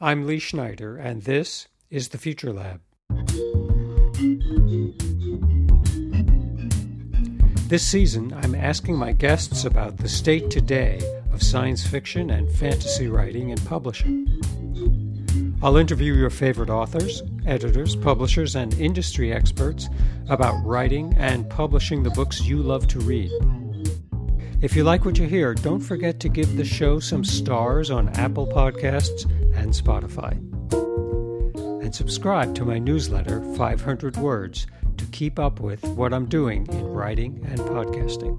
I'm Lee Schneider, and this is the Future Lab. This season, I'm asking my guests about the state today of science fiction and fantasy writing and publishing. I'll interview your favorite authors, editors, publishers, and industry experts about writing and publishing the books you love to read. If you like what you hear, don't forget to give the show some stars on Apple Podcasts and Spotify. And subscribe to my newsletter, 500 Words, to keep up with what I'm doing in writing and podcasting.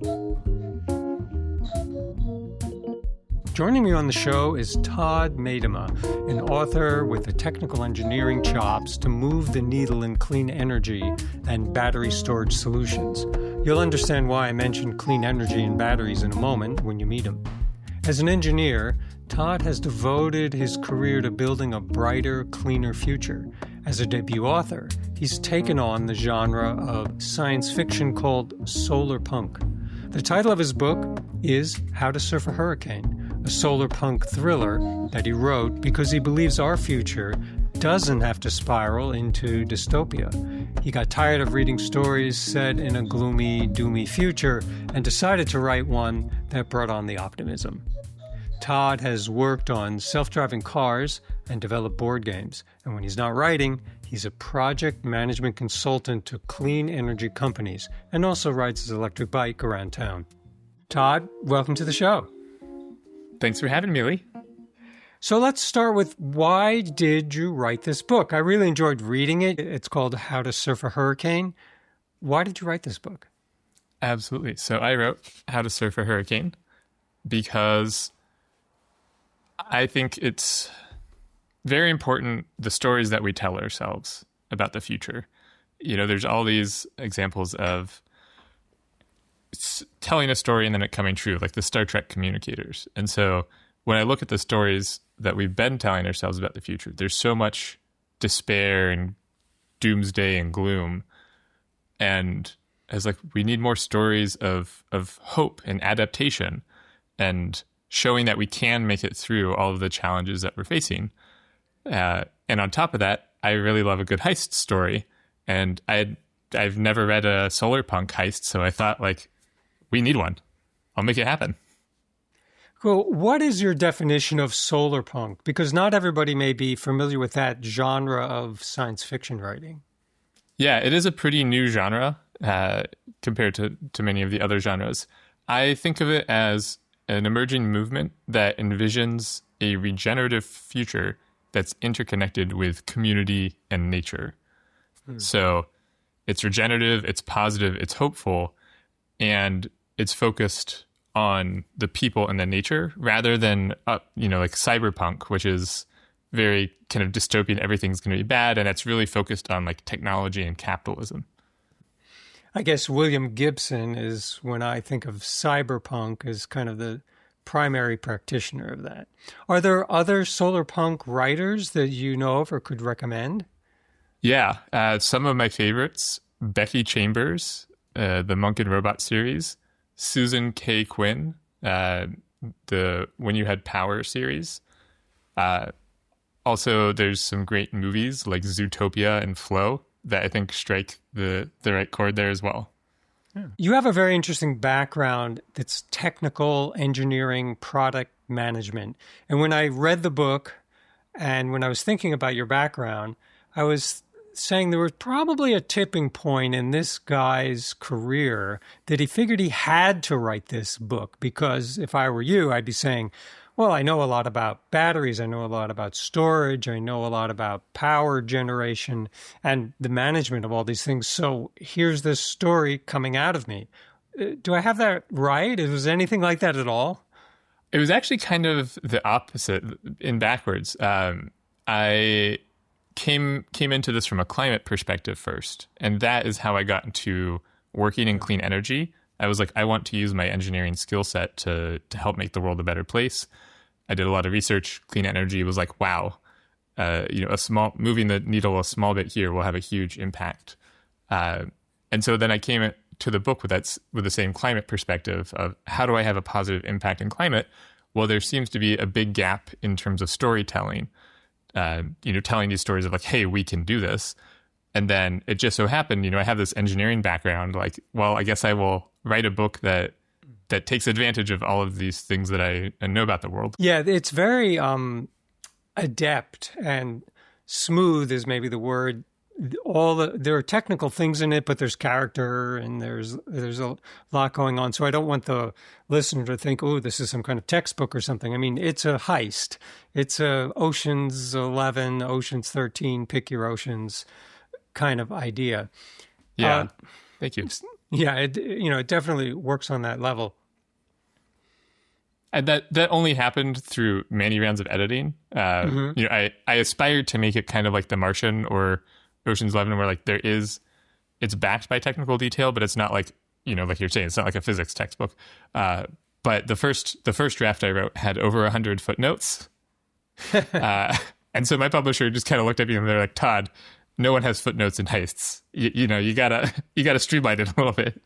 Joining me on the show is Todd Medema, an author with the technical engineering chops to move the needle in clean energy and battery storage solutions. You'll understand why I mentioned clean energy and batteries in a moment when you meet him. As an engineer, Todd has devoted his career to building a brighter, cleaner future. As a debut author, he's taken on the genre of science fiction called solarpunk. The title of his book is How to Surf a Hurricane, a solarpunk thriller that he wrote because he believes our future doesn't have to spiral into dystopia. He got tired of reading stories set in a gloomy, doomy future and decided to write one that brought on the optimism. Todd has worked on self-driving cars and developed board games, and when he's not writing, he's a project management consultant to clean energy companies and also rides his electric bike around town. Todd, welcome to the show. Thanks for having me, Lee. So let's start with, why did you write this book? I really enjoyed reading it. It's called How to Surf a Hurricane. Why did you write this book? Absolutely. So I wrote How to Surf a Hurricane because I think it's very important, the stories that we tell ourselves about the future. You know, there's all these examples of telling a story and then it coming true, like the Star Trek communicators. And so when I look at the stories that we've been telling ourselves about the future, there's so much despair and doomsday and gloom. And I was like, we need more stories of hope and adaptation and showing that we can make it through all of the challenges that we're facing. And on top of that, I really love a good heist story. And I've never read a solarpunk heist, so I thought, like, we need one. I'll make it happen. Cool. What is your definition of solarpunk? Because not everybody may be familiar with that genre of science fiction writing. Yeah, it is a pretty new genre compared to many of the other genres. I think of it as an emerging movement that envisions a regenerative future that's interconnected with community and nature. So it's regenerative, it's positive, it's hopeful, and it's focused on the people and the nature rather than, like cyberpunk, which is very kind of dystopian, everything's going to be bad, and it's really focused on like technology and capitalism. I guess William Gibson is, when I think of cyberpunk, is kind of the primary practitioner of that. Are there other solarpunk writers that you know of or could recommend? Yeah, some of my favorites: Becky Chambers, the Monk and Robot series, Susan K. Quinn, the When You Had Power series. Also, there's some great movies like Zootopia and Flow that I think strike the right chord there as well. Yeah. You have a very interesting background that's technical engineering, product management. And when I read the book and when I was thinking about your background, I was saying there was probably a tipping point in this guy's career that he figured he had to write this book, because if I were you, I'd be saying, well, I know a lot about batteries, I know a lot about storage, I know a lot about power generation and the management of all these things. So here's this story coming out of me. Do I have that right? Was anything like that at all? It was actually kind of the opposite, in backwards. I came into this from a climate perspective first, and that is how I got into working in clean energy. I was like, I want to use my engineering skill set to help make the world a better place. I did a lot of research. Clean energy was like, wow, moving the needle a small bit here will have a huge impact. And so then I came to the book with the same climate perspective of, how do I have a positive impact in climate? Well, there seems to be a big gap in terms of storytelling. telling these stories of like, hey, we can do this. And then it just so happened, I have this engineering background. Like, well, I guess I will write a book that takes advantage of all of these things that I know about the world. Yeah, it's very adept and smooth is maybe the word. There are technical things in it, but there's character and there's a lot going on. So I don't want the listener to think, oh, this is some kind of textbook or something. I mean, it's a heist. It's a Ocean's 11, Ocean's 13, pick your oceans kind of idea. Yeah, thank you. Yeah, it definitely works on that level. And that only happened through many rounds of editing. I aspired to make it kind of like The Martian or Ocean's 11, where like it's backed by technical detail, but it's not like, like you're saying, it's not like a physics textbook. But the first draft I wrote had over 100 footnotes. And so my publisher just kind of looked at me and they're like, Todd, no one has footnotes in heists. You gotta streamline it a little bit.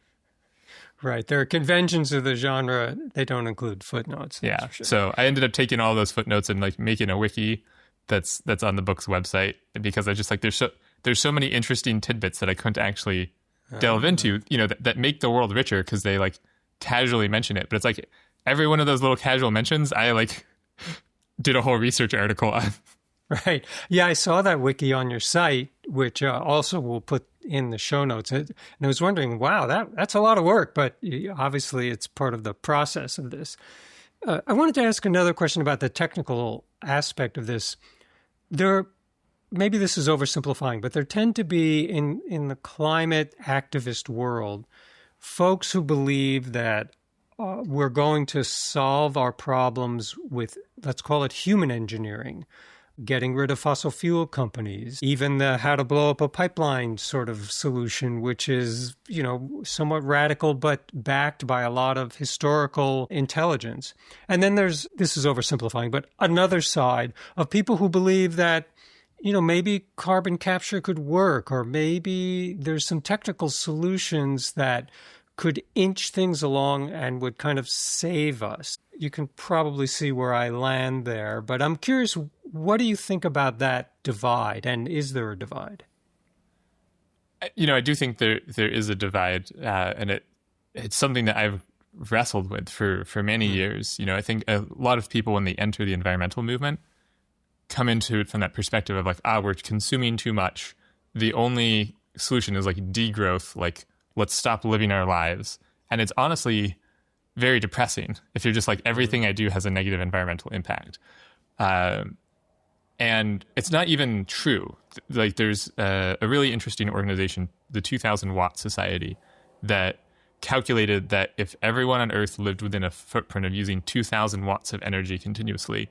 Right. There are conventions of the genre. They don't include footnotes. Yeah. Sure. So I ended up taking all those footnotes and like making a wiki that's on the book's website, because I just like, there's so many interesting tidbits that I couldn't actually delve into, that make the world richer because they like casually mention it. But it's like every one of those little casual mentions, I like did a whole research article on. Right. Yeah, I saw that wiki on your site, which also we'll put in the show notes. And I was wondering, wow, that's a lot of work, but obviously it's part of the process of this. I wanted to ask another question about the technical aspect of this. Maybe this is oversimplifying, but there tend to be in the climate activist world, folks who believe that we're going to solve our problems with, let's call it human engineering, getting rid of fossil fuel companies, even the how to blow up a pipeline sort of solution, which is, somewhat radical, but backed by a lot of historical intelligence. And then this is oversimplifying, but another side of people who believe that, maybe carbon capture could work, or maybe there's some technical solutions that could inch things along and would kind of save us. You can probably see where I land there, but I'm curious, what do you think about that divide, and is there a divide? I do think there is a divide, and it's something that I've wrestled with for many years. I think a lot of people, when they enter the environmental movement, come into it from that perspective of like, we're consuming too much. The only solution is like degrowth, like let's stop living our lives. And it's honestly very depressing if you're just like, everything I do has a negative environmental impact. And it's not even true. Like there's a really interesting organization, the 2000 Watt Society, that calculated that if everyone on Earth lived within a footprint of using 2000 watts of energy continuously,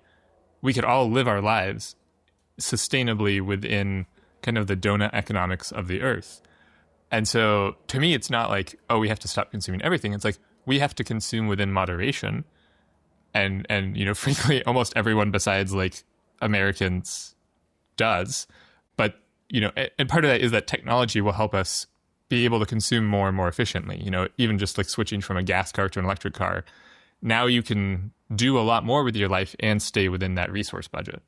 we could all live our lives sustainably within kind of the donut economics of the Earth. And so to me, it's not like, we have to stop consuming everything. It's like, we have to consume within moderation. And frankly, almost everyone besides like Americans does. But, and part of that is that technology will help us be able to consume more and more efficiently. Even just like switching from a gas car to an electric car. Now you can do a lot more with your life and stay within that resource budget.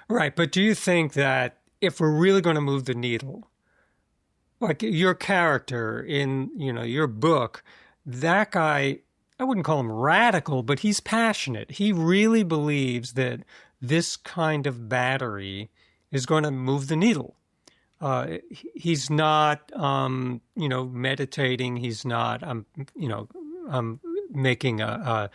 Right. But do you think that if we're really going to move the needle, like your character in, your book, that guy, I wouldn't call him radical, but he's passionate. He really believes that this kind of battery is going to move the needle. He's not, meditating. He's not, making a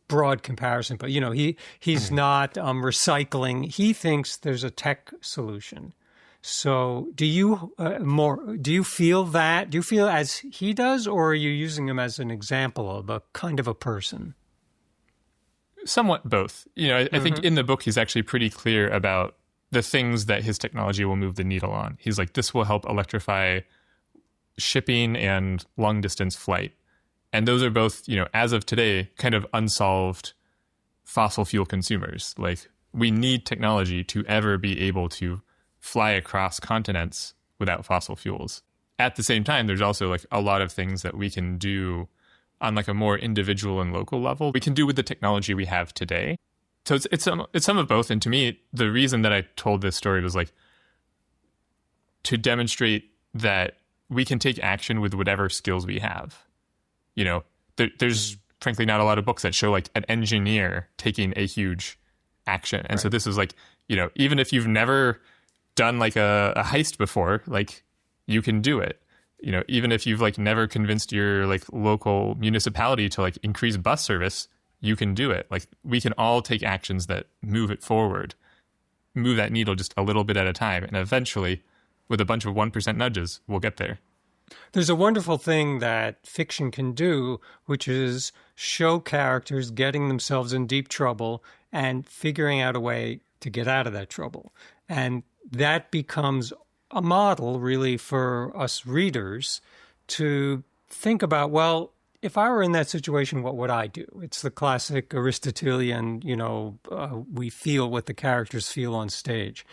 broad comparison, but he's not recycling. He thinks there's a tech solution. So do you feel that? Do you feel as he does, or are you using him as an example of a kind of a person? Somewhat both. I think in the book he's actually pretty clear about the things that his technology will move the needle on. He's like, this will help electrify shipping and long distance flight. And those are both, as of today, kind of unsolved fossil fuel consumers. Like, we need technology to ever be able to fly across continents without fossil fuels. At the same time, there's also like a lot of things that we can do on like a more individual and local level. We can do with the technology we have today So it's some of both. And to me, the reason that I told this story was like to demonstrate that we can take action with whatever skills we have. You know, there's frankly not a lot of books that show like an engineer taking a huge action. And so this is like, you know, even if you've never done like a heist before, like you can do it. You know, even if you've like never convinced your like local municipality to like increase bus service, you can do it. Like we can all take actions that move it forward, move that needle just a little bit at a time. And eventually with a bunch of 1% nudges, we'll get there. There's a wonderful thing that fiction can do, which is show characters getting themselves in deep trouble and figuring out a way to get out of that trouble. And that becomes a model really for us readers to think about, well, if I were in that situation, what would I do? It's the classic Aristotelian, you know, we feel what the characters feel on stage.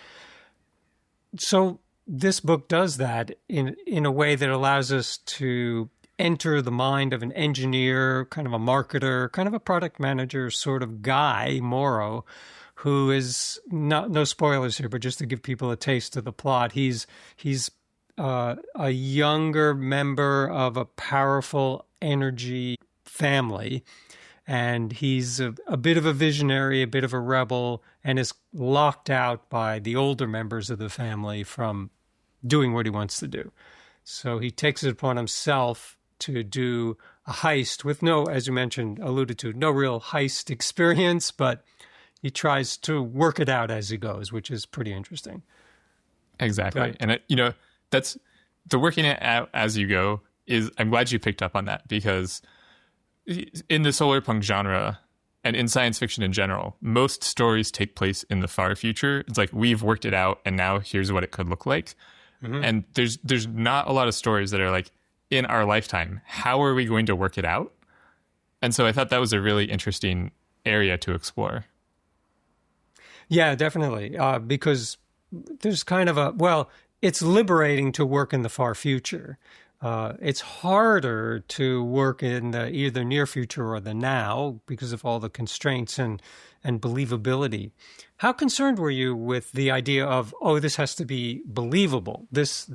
So this book does that in a way that allows us to enter the mind of an engineer, kind of a marketer, kind of a product manager sort of guy, Morrow, who is no spoilers here, but just to give people a taste of the plot, he's a younger member of a powerful energy family, and he's a bit of a visionary, a bit of a rebel, and is locked out by the older members of the family from doing what he wants to do. So he takes it upon himself to do a heist with no, as you mentioned, alluded to, no real heist experience, but he tries to work it out as he goes, which is pretty interesting. Exactly. But, and, you know, that's the working it out as you go is, I'm glad you picked up on that, because in the solarpunk genre and in science fiction in general, most stories take place in the far future. It's like, we've worked it out and now here's what it could look like. Mm-hmm. And there's not a lot of stories that are like, in our lifetime, how are we going to work it out? And so I thought that was a really interesting area to explore. Yeah, definitely. Because there's kind of it's liberating to work in the far future. It's harder to work in the either near future or the now because of all the constraints and believability. How concerned were you with the idea of, this has to be believable? This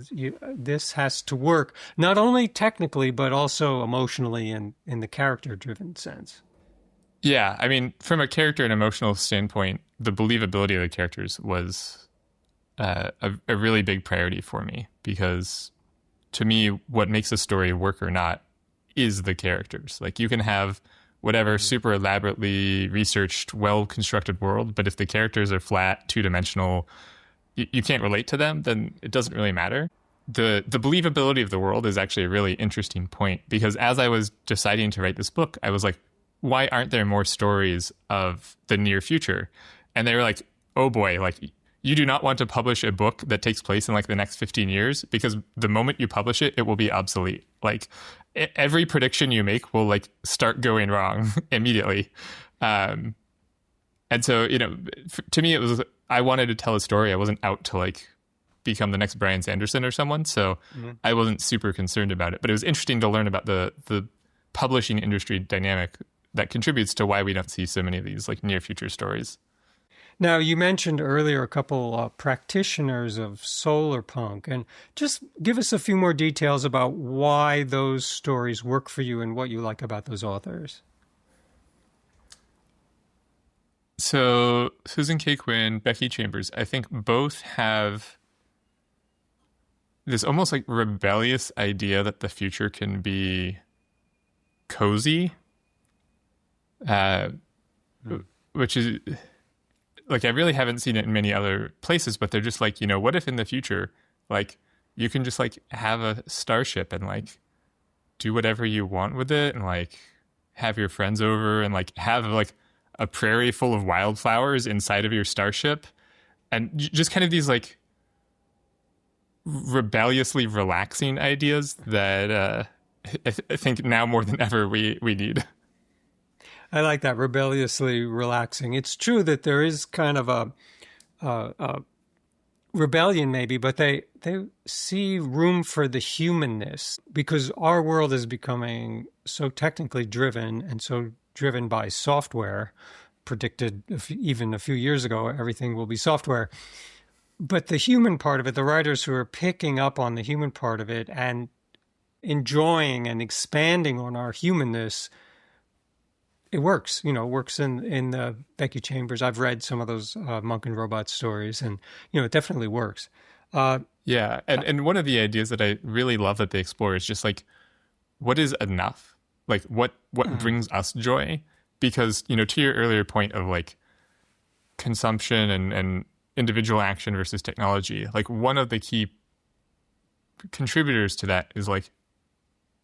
has to work, not only technically, but also emotionally and in the character-driven sense? Yeah, I mean, from a character and emotional standpoint, the believability of the characters was a really big priority for me, because to me, what makes a story work or not is the characters. Like, you can have whatever super elaborately researched, well-constructed world, but if the characters are flat, two-dimensional, you can't relate to them, then it doesn't really matter. The believability of the world is actually a really interesting point, because as I was deciding to write this book, I was like, why aren't there more stories of the near future? And they were like, oh boy, like, you do not want to publish a book that takes place in like the next 15 years, because the moment you publish it, it will be obsolete. Like, every prediction you make will like start going wrong immediately. And so, you know, to me, it was, I wanted to tell a story. I wasn't out to like become the next Brian Sanderson or someone. So I wasn't super concerned about it, but it was interesting to learn about the publishing industry dynamic that contributes to why we don't see so many of these like near future stories. Now, you mentioned earlier a couple practitioners of solarpunk, and just give us a few more details about why those stories work for you and what you like about those authors. So Susan K. Quinn, Becky Chambers, I think both have this almost like rebellious idea that the future can be cozy, which is like, I really haven't seen it in many other places, but they're just like, you know, what if in the future, like, you can just like have a starship and like do whatever you want with it, and like have your friends over and like have like a prairie full of wildflowers inside of your starship, and just kind of these like rebelliously relaxing ideas that I think now more than ever we need. I like that, rebelliously relaxing. It's true that there is kind of a rebellion maybe, but they see room for the humanness, because our world is becoming so technically driven and so driven by software predicted even a few years ago, everything will be software. But the human part of it, the writers who are picking up on the human part of it and enjoying and expanding on our humanness, it works. It works in the Becky Chambers. I've read some of those Monk and Robot stories, and it definitely works. Yeah, and one of the ideas that I really love that they explore is just like, what is enough? Like, what brings us joy? Because, to your earlier point of like consumption and individual action versus technology, like one of the key contributors to that is like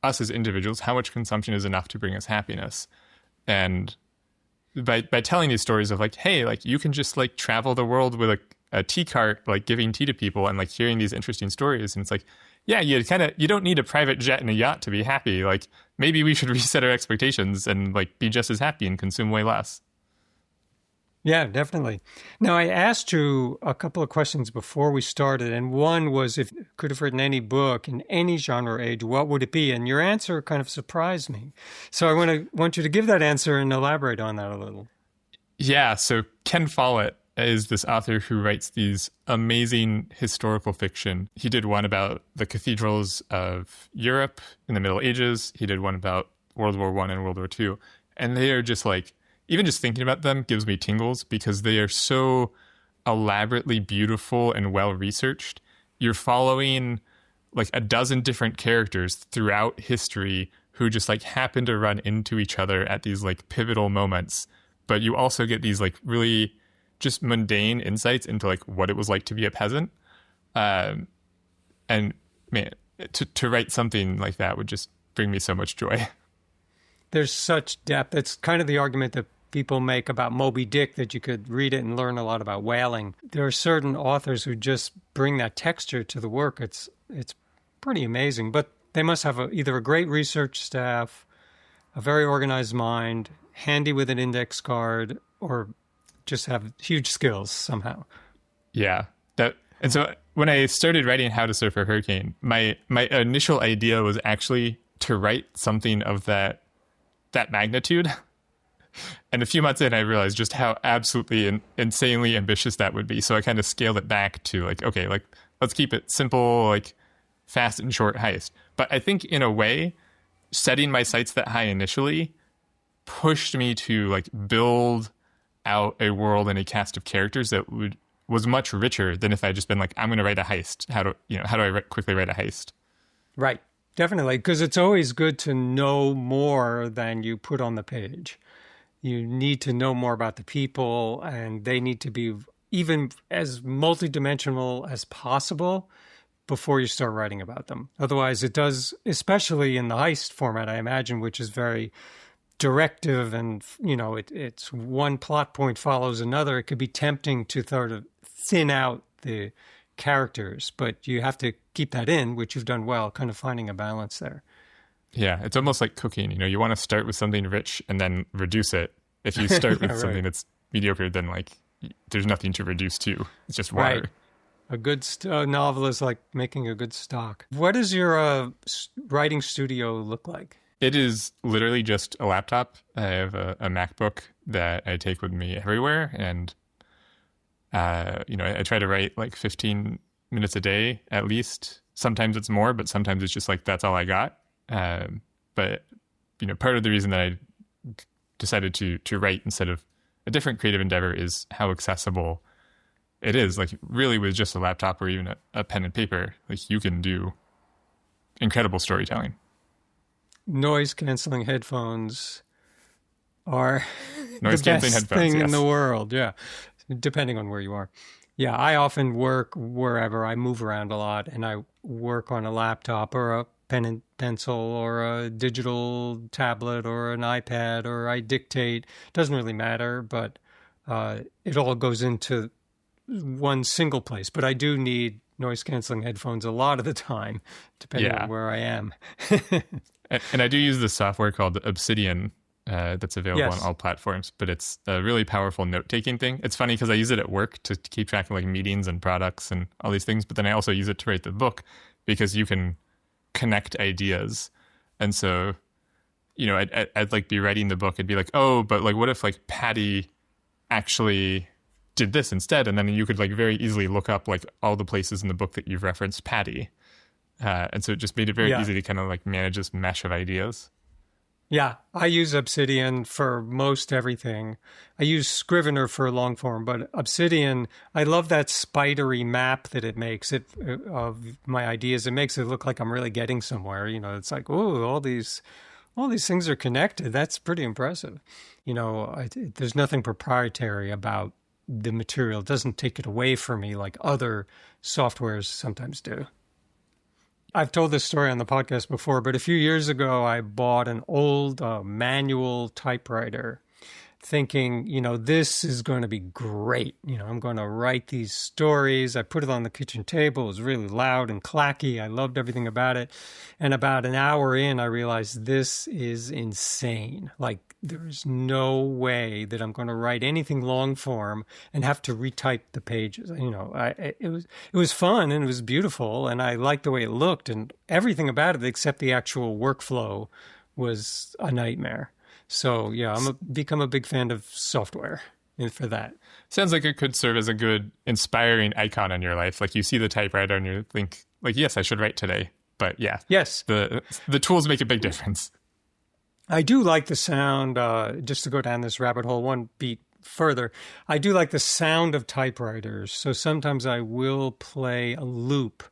us as individuals, how much consumption is enough to bring us happiness? And by telling these stories of like, hey, like you can just like travel the world with a tea cart, like giving tea to people and like hearing these interesting stories. And it's like, yeah, you don't need a private jet and a yacht to be happy. Like maybe we should reset our expectations and like be just as happy and consume way less. Yeah, definitely. Now, I asked you a couple of questions before we started, and one was if you could have written any book in any genre or age, what would it be? And your answer kind of surprised me. So I want you to give that answer and elaborate on that a little. Yeah, so Ken Follett is this author who writes these amazing historical fiction. He did one about the cathedrals of Europe in the Middle Ages. He did one about World War I and World War II. And they are just like, even just thinking about them gives me tingles because they are so elaborately beautiful and well-researched. You're following like a dozen different characters throughout history who just like happen to run into each other at these like pivotal moments. But you also get these like really just mundane insights into like what it was like to be a peasant. And man, to write something like that would just bring me so much joy. There's such depth. It's kind of the argument that people make about Moby Dick, that you could read it and learn a lot about whaling. There are certain authors who just bring that texture to the work. It's pretty amazing, but they must have either a great research staff, a very organized mind, handy with an index card, or just have huge skills somehow. Yeah. And so when I started writing How to Surf a Hurricane, my initial idea was actually to write something of that magnitude. And a few months in, I realized just how absolutely insanely ambitious that would be. So I kind of scaled it back to like, okay, like let's keep it simple, like fast and short heist. But I think in a way, setting my sights that high initially pushed me to like build out a world and a cast of characters that was much richer than if I just been like, I'm going to write a heist. How do I quickly write a heist? Right. Definitely. Because it's always good to know more than you put on the page. You need to know more about the people, and they need to be even as multidimensional as possible before you start writing about them. Otherwise, it does, especially in the heist format, I imagine, which is very directive and, it's one plot point follows another. It could be tempting to sort of thin out the characters, but you have to keep that in, which you've done well, kind of finding a balance there. Yeah, it's almost like cooking. You want to start with something rich and then reduce it. If you start with something that's mediocre, then like there's nothing to reduce to. It's just water. Right. A good novel is like making a good stock. What does your writing studio look like? It is literally just a laptop. I have a MacBook that I take with me everywhere, and I try to write like 15 minutes a day at least. Sometimes it's more, but sometimes it's just like that's all I got. But part of the reason that I decided to write instead of a different creative endeavor is how accessible it is. Like really with just a laptop or even a pen and paper, like you can do incredible storytelling. Noise canceling headphones are Noise the canceling best headphones, thing yes. in the world. Yeah, depending on where you are. Yeah, I often work wherever. I move around a lot, and I work on a laptop or a pen and pencil or a digital tablet or an iPad, or I dictate. Doesn't really matter, but it all goes into one single place. But I do need noise canceling headphones a lot of the time, depending on where I am. And I do use this software called Obsidian that's available on all platforms, but it's a really powerful note-taking thing. It's funny because I use it at work to keep track of like meetings and products and all these things, but then I also use it to write the book because you can connect ideas. And so, I'd like be writing the book. I'd be like, oh, but like, what if like Patty actually did this instead. And then you could like very easily look up like all the places in the book that you've referenced Patty. And so it just made it very easy to kind of like manage this mesh of ideas. Yeah, I use Obsidian for most everything. I use Scrivener for long form, but Obsidian, I love that spidery map that it makes it of my ideas. It makes it look like I'm really getting somewhere. You know, it's like, oh, all these things are connected. That's pretty impressive. You know, there's nothing proprietary about the material. It doesn't take it away from me like other softwares sometimes do. I've told this story on the podcast before, but a few years ago, I bought an old manual typewriter thinking, you know, this is going to be great. You know, I'm going to write these stories. I put it on the kitchen table. It was really loud and clacky. I loved everything about it. And about an hour in, I realized this is insane. Like, there's no way that I'm going to write anything long form and have to retype the pages. You know, it was fun and it was beautiful and I liked the way it looked and everything about it except the actual workflow was a nightmare. So yeah, become a big fan of software for that. Sounds like it could serve as a good inspiring icon in your life. Like you see the typewriter and you think like, yes, I should write today. But yeah, yes, the tools make a big difference. I do like the sound, just to go down this rabbit hole one beat further, I do like the sound of typewriters. So sometimes I will play a loop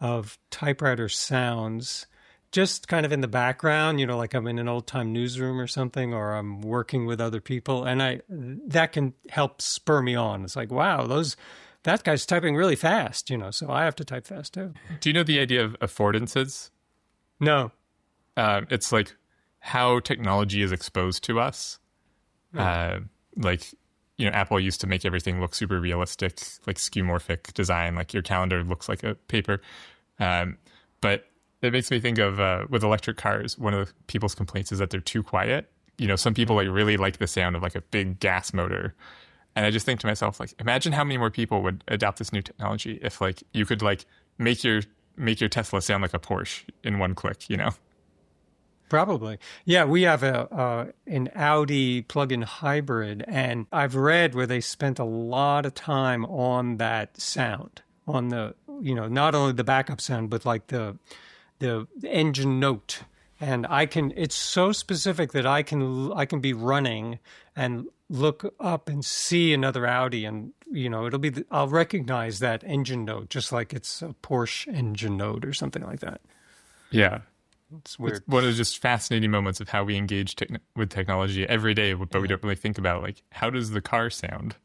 of typewriter sounds just kind of in the background, you know, like I'm in an old-time newsroom or something, or I'm working with other people. And that can help spur me on. It's like, wow, that guy's typing really fast, you know, so I have to type fast too. Do you know the idea of affordances? No. It's like how technology is exposed to us. Like, you know, Apple used to make everything look super realistic, like skeuomorphic design, like your calendar looks like a paper. But it makes me think of with electric cars, one of the people's complaints is that they're too quiet. You know, some people like really like the sound of like a big gas motor. And I just think to myself, like, imagine how many more people would adopt this new technology if like you could like make your Tesla sound like a Porsche in one click, you know? Probably. Yeah, we have an Audi plug-in hybrid, and I've read where they spent a lot of time on that sound, on the, you know, not only the backup sound, but like the engine note. And it's so specific that I can be running and look up and see another Audi, and you know, I'll recognize that engine note just like it's a Porsche engine note or something like that. Yeah. It's weird. It's one of the just fascinating moments of how we engage with technology every day, but we don't really think about, like, how does the car sound?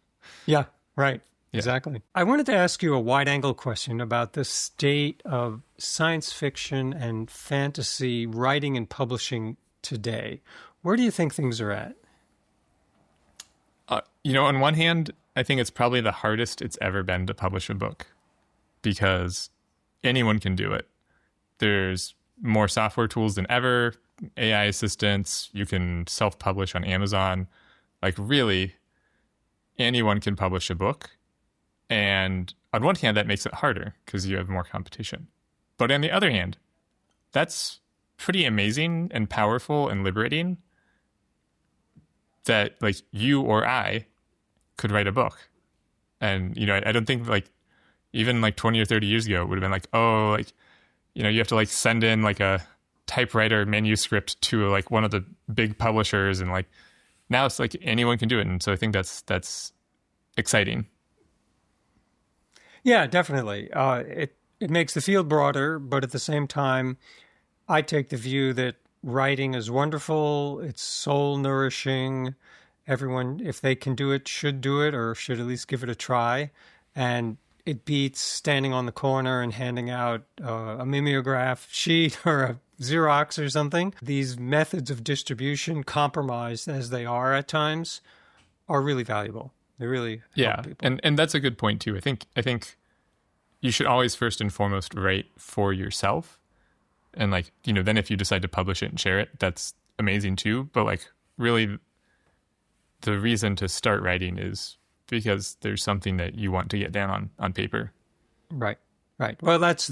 Yeah, right. Yeah. Exactly. I wanted to ask you a wide-angle question about the state of science fiction and fantasy writing and publishing today. Where do you think things are at? You know, on one hand, I think it's probably the hardest it's ever been to publish a book because anyone can do it. There's more software tools than ever, AI assistants, you can self-publish on Amazon. Like really, anyone can publish a book. And on one hand, that makes it harder because you have more competition. But on the other hand, that's pretty amazing and powerful and liberating that like you or I could write a book. And, you know, I don't think like even like 20 or 30 years ago, it would have been like, oh, like, you know, you have to like send in like a typewriter manuscript to like one of the big publishers. And like now it's like anyone can do it. And so I think that's exciting. Yeah, definitely. It makes the field broader, but at the same time, I take the view that writing is wonderful. It's soul nourishing. Everyone, if they can do it, should do it, or should at least give it a try. And it beats standing on the corner and handing out a mimeograph sheet or a Xerox or something. These methods of distribution, compromised as they are at times, are really valuable. They really help people. And that's a good point too. I think you should always first and foremost write for yourself. And like, you know, then if you decide to publish it and share it, that's amazing too. But like really the reason to start writing is because there's something that you want to get down on paper. Right. Well, that's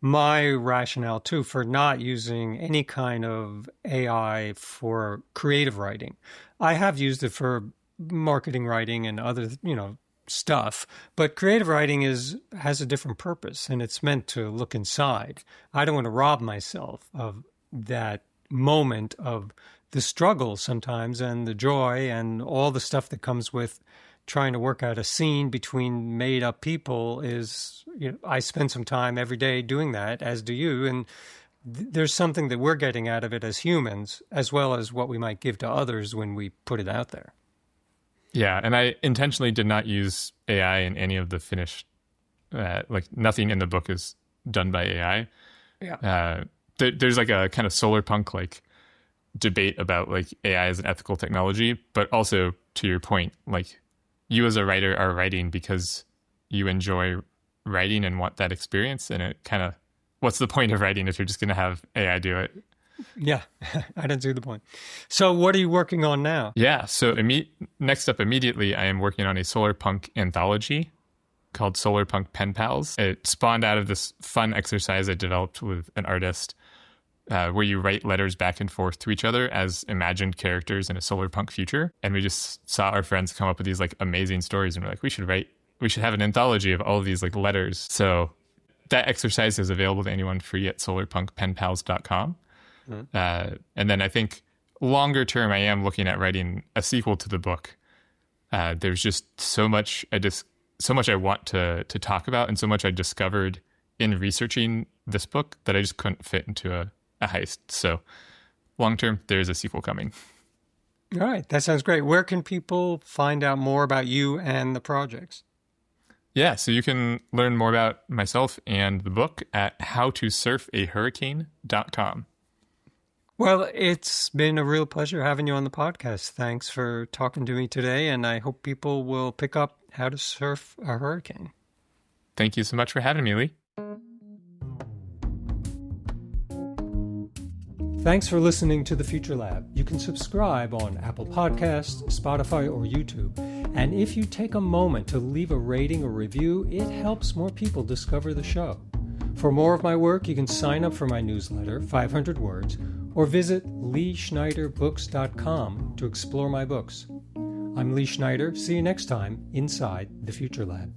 my rationale too for not using any kind of AI for creative writing. I have used it for marketing writing and other, stuff. But creative writing has a different purpose, and it's meant to look inside. I don't want to rob myself of that moment of the struggle sometimes and the joy and all the stuff that comes with trying to work out a scene between made up people. I spend some time every day doing that, as do you. And there's something that we're getting out of it as humans, as well as what we might give to others when we put it out there. Yeah, and I intentionally did not use AI in any of the finished, nothing in the book is done by AI. Yeah. There's like a kind of solarpunk debate about AI as an ethical technology, but also to your point, you as a writer are writing because you enjoy writing and want that experience. And it kind of, what's the point of writing if you're just going to have AI do it? Yeah, I don't see the point. So what are you working on now? Yeah, so next up immediately, I am working on a solarpunk anthology called Solarpunk Pen Pals. It spawned out of this fun exercise I developed with an artist where you write letters back and forth to each other as imagined characters in a solarpunk future. And we just saw our friends come up with these amazing stories, and we're like, we should have an anthology of all of these letters. So that exercise is available to anyone free at solarpunkpenpals.com. And then I think longer term, I am looking at writing a sequel to the book. There's just so much I want to talk about, and so much I discovered in researching this book that I just couldn't fit into a heist. So long term, there's a sequel coming. All right. That sounds great. Where can people find out more about you and the projects? Yeah, so you can learn more about myself and the book at howtosurfahurricane.com. Well, it's been a real pleasure having you on the podcast. Thanks for talking to me today, and I hope people will pick up How to Surf a Hurricane. Thank you so much for having me, Lee. Thanks for listening to The Future Lab. You can subscribe on Apple Podcasts, Spotify, or YouTube. And if you take a moment to leave a rating or review, it helps more people discover the show. For more of my work, you can sign up for my newsletter, 500 Words, or visit leeschneiderbooks.com to explore my books. I'm Lee Schneider. See you next time inside The Future Lab.